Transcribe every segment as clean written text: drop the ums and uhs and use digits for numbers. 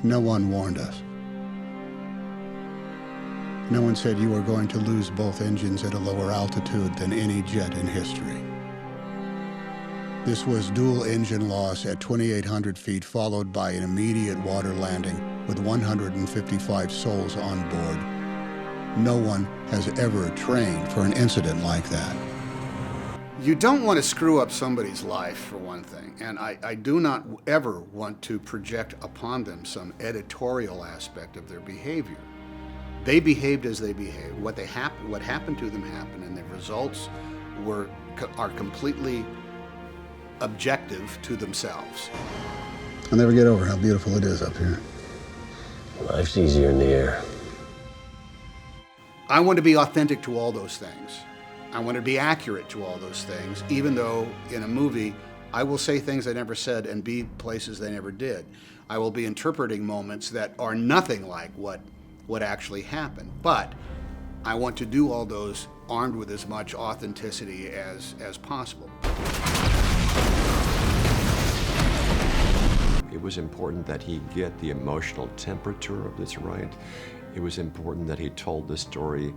No one warned us. No one said you were going to lose both engines at a lower altitude than any jet in history. This was dual engine loss at 2,800 feet, followed by an immediate water landing with 155 souls on board. No one has ever trained for an incident like that. You don't want to screw up somebody's life, for one thing, and I do not ever want to project upon them some editorial aspect of their behavior. They behaved as they behaved. What happened to them happened, and the results are completely objective to themselves. I'll never get over how beautiful it is up here. Life's easier in the air. I want to be authentic to all those things. I want to be accurate to all those things, even though in a movie I will say things I never said and be places they never did. I will be interpreting moments that are nothing like what actually happened. But I want to do all those armed with as much authenticity as possible. It was important that he get the emotional temperature of this right. It was important that he told the story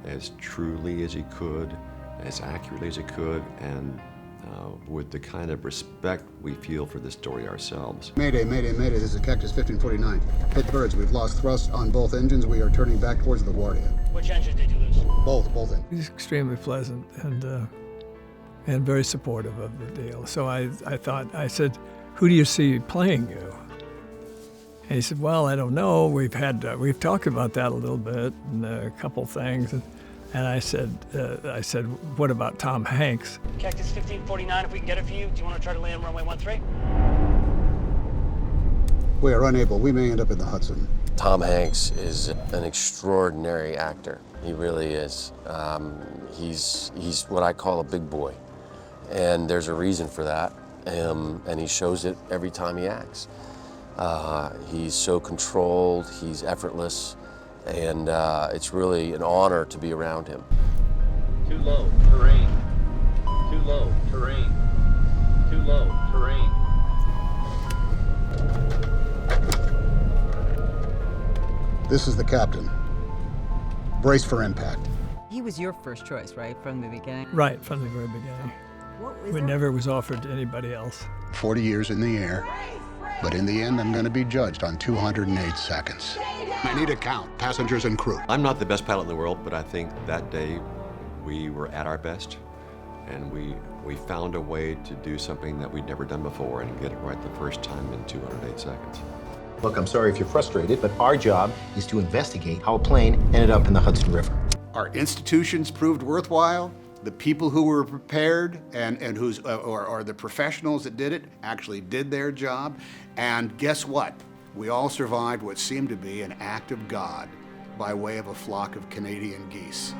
as truly as he could, as accurately as he could, and with the kind of respect we feel for the story ourselves. Mayday, mayday, mayday, this is Cactus 1549. Hit birds, we've lost thrust on both engines. We are turning back towards the Guardia. Which engine did you lose? Both engines. He's extremely pleasant and very supportive of the deal. So I said, who do you see playing you? And he said, well, I don't know. We've talked about that a little bit and a couple things. And I said, what about Tom Hanks? Cactus 1549, if we can get it for you, do you want to try to land runway 13? We are unable. We may end up in the Hudson. Tom Hanks is an extraordinary actor. He really is. He's what I call a big boy. And there's a reason for that. And he shows it every time he acts. He's so controlled, he's effortless, and it's really an honor to be around him. Too low, terrain. Too low, terrain. Too low, terrain. This is the captain. Brace for impact. He was your first choice, right, from the beginning? Right, from the very beginning. We never was offered to anybody else. 40 years in the air, but in the end, I'm going to be judged on 208 seconds. I need a count, passengers and crew. I'm not the best pilot in the world, but I think that day we were at our best, and we found a way to do something that we'd never done before and get it right the first time in 208 seconds. Look, I'm sorry if you're frustrated, but our job is to investigate how a plane ended up in the Hudson River. Our institutions proved worthwhile. The people who were prepared and who's or the professionals that did it actually did their job. And guess what? We all survived what seemed to be an act of God by way of a flock of Canadian geese.